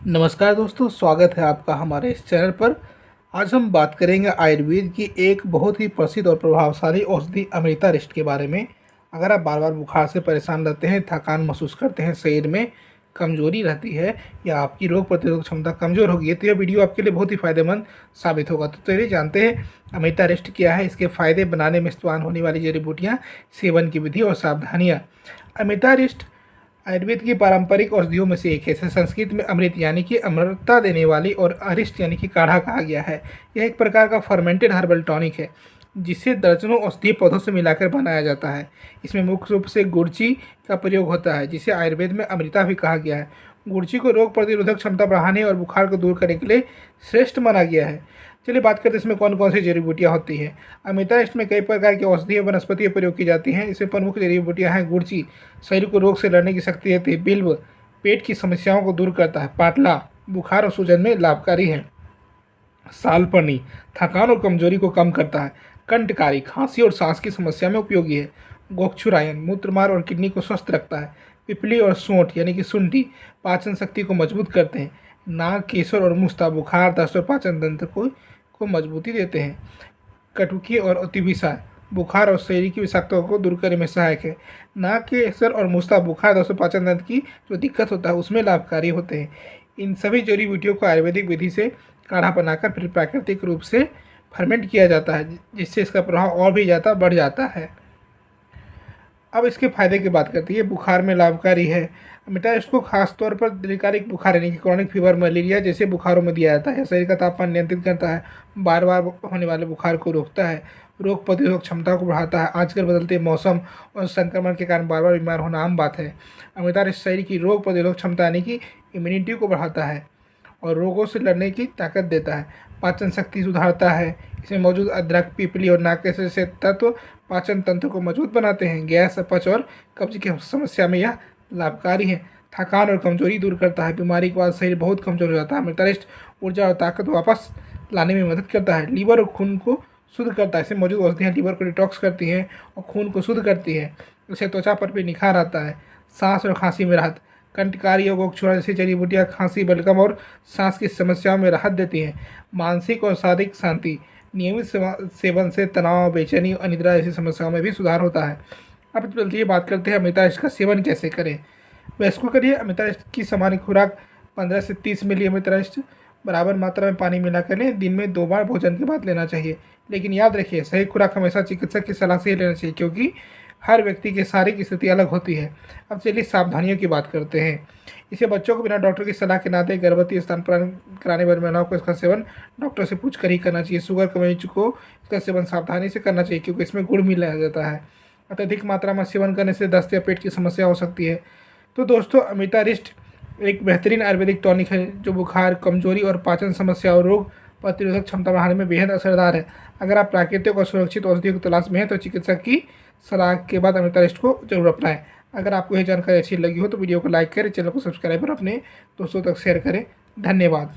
नमस्कार दोस्तों, स्वागत है आपका हमारे इस चैनल पर। आज हम बात करेंगे आयुर्वेद की एक बहुत ही प्रसिद्ध और प्रभावशाली औषधि अमृतारिष्ट के बारे में। अगर आप बार बार बुखार से परेशान रहते हैं, थकान महसूस करते हैं, शरीर में कमजोरी रहती है या आपकी रोग प्रतिरोधक क्षमता कमज़ोर हो गई है, तो यह वीडियो आपके लिए बहुत ही फायदेमंद साबित होगा। तो चलिए जानते हैं अमृतारिष्ट क्या है, इसके फ़ायदे, बनाने में इस्तेमाल होने वाली जड़ी बूटियाँ, सेवन की विधि और सावधानियाँ। अमृतारिष्ट आयुर्वेद की पारंपरिक औषधियों में से एक है। इसे संस्कृत में अमृत यानी कि अमरता देने वाली और अरिष्ट यानी कि काढ़ा कहा गया है। यह एक प्रकार का फर्मेंटेड हर्बल टॉनिक है जिसे दर्जनों औषधीय पौधों से मिलाकर बनाया जाता है। इसमें मुख्य रूप से गुड़ची का प्रयोग होता है, जिसे आयुर्वेद में अमृता भी कहा गया है। गुड़ची को रोग प्रतिरोधक क्षमता बढ़ाने और बुखार को दूर करने के लिए श्रेष्ठ माना गया है। चलिए बात करते हैं इसमें कौन कौन सी जड़ी बूटियाँ होती हैं। अमृतारिष्ट में कई प्रकार की औषधीय वनस्पतियाँ प्रयोग की जाती हैं। इसमें प्रमुख जड़ी बूटियाँ हैं गुड़ची, शरीर को रोग से लड़ने की शक्ति देती है। बिल्व, पेट की समस्याओं को दूर करता है। पाटला, बुखार और सूजन में लाभकारी है। सालपनी, थकान और कमजोरी को कम करता है। कंटकारी, खांसी और सांस की समस्या में उपयोगी है। गोक्षुरायन, मूत्रमार्ग और किडनी को स्वस्थ रखता है। पिपली और सोंठ यानी कि शुंठी, पाचन शक्ति को मजबूत करते हैं। नाग, केसर और मुस्ता, बुखार, दस्त और पाचन तंत्र को मजबूती देते हैं। कटुकी और अतिविषा, बुखार और शरीर की विषाक्तता को दूर करने में सहायक है। नाग, केसर और मुस्ता बुखार, दस्त और पाचन तंत्र की जो दिक्कत होता है उसमें लाभकारी होते हैं। इन सभी जड़ी बूटियों को आयुर्वेदिक विधि से काढ़ा बनाकर फिर प्राकृतिक रूप से फर्मेंट किया जाता है, जिससे इसका प्रभाव और भी ज़्यादा बढ़ जाता है। अब इसके फायदे की बात करते हैं। बुखार में लाभकारी है। अमृतारिष्ट को खासतौर पर दीर्घकालिक बुखार यानी कि क्रॉनिक फीवर, मलेरिया जैसे बुखारों में दिया जाता है। शरीर का तापमान नियंत्रित करता है। बार बार होने वाले बुखार को रोकता है। रोग प्रतिरोधक क्षमता को बढ़ाता है। आजकल बदलते मौसम और संक्रमण के कारण बार बार बीमार होना आम बात है। अमृतारिष्ट शरीर की रोग प्रतिरोधक क्षमता यानी कि इम्यूनिटी को बढ़ाता है और रोगों से लड़ने की ताकत देता है। पाचन शक्ति सुधारता है। इसमें मौजूद अदरक, पीपली और नाक जैसे तत्व पाचन तंत्र को मजबूत बनाते हैं। गैस, अपच और कब्ज की समस्या में यह लाभकारी है। थकान और कमजोरी दूर करता है। बीमारी के बाद शरीर बहुत कमजोर हो जाता है। अमृतारिष्ट ऊर्जा और ताकत वापस लाने में मदद करता है। लीवर और खून को शुद्ध करता है। इसमें मौजूद औषधियाँ लीवर को डिटॉक्स करती हैं और खून को शुद्ध करती है। इससे त्वचा पर भी निखार आता है। सांस और खांसी में राहत, कंटकारी और गोक्षुरा जैसी जड़ी बूटियाँ खांसी, बलगम और सांस की समस्याओं में राहत देती हैं। मानसिक और शारीरिक शांति, नियमित सेवन से तनाव, बेचैनी और अनिद्रा जैसी समस्याओं में भी सुधार होता है। अब चलिए बात करते हैं अमृतारिष्ट का सेवन कैसे करें। वयस्कों के लिए अमृतारिष्ट की सामान्य खुराक 15 से 30 मिली अमृतारिष्ट बराबर मात्रा में पानी मिलाकर लें। दिन में 2 बार भोजन के बाद लेना चाहिए। लेकिन याद रखिए, सही खुराक हमेशा चिकित्सक की सलाह से ही लेना चाहिए, क्योंकि हर व्यक्ति की शारीरिक स्थिति अलग होती है। अब चलिए सावधानियों की बात करते हैं। इसे बच्चों को बिना डॉक्टर की सलाह के ना दें। गर्भवती स्तनपान कराने वाली महिलाओं को इसका सेवन डॉक्टर से पूछ कर ही करना चाहिए। शुगर के मरीज को इसका सेवन सावधानी से करना चाहिए, क्योंकि इसमें गुड़ मिलाया जाता है। अत्यधिक मात्रा में सेवन करने से दस्त या पेट की समस्या हो सकती है। तो दोस्तों, अमृतारिष्ट एक बेहतरीन आयुर्वेदिक टॉनिक है जो बुखार, कमजोरी और पाचन समस्या और रोग प्रतिरोधक क्षमता बढ़ाने में बेहद असरदार है। अगर आप प्राकृतिक और सुरक्षित औषधियों की तलाश में हैं तो चिकित्सक की सलाह के बाद अमृतारिष्ट को जरूर अपनाएं। अगर आपको यह जानकारी अच्छी लगी हो तो वीडियो को लाइक करें, चैनल को सब्सक्राइब और अपने दोस्तों तक शेयर करें। धन्यवाद।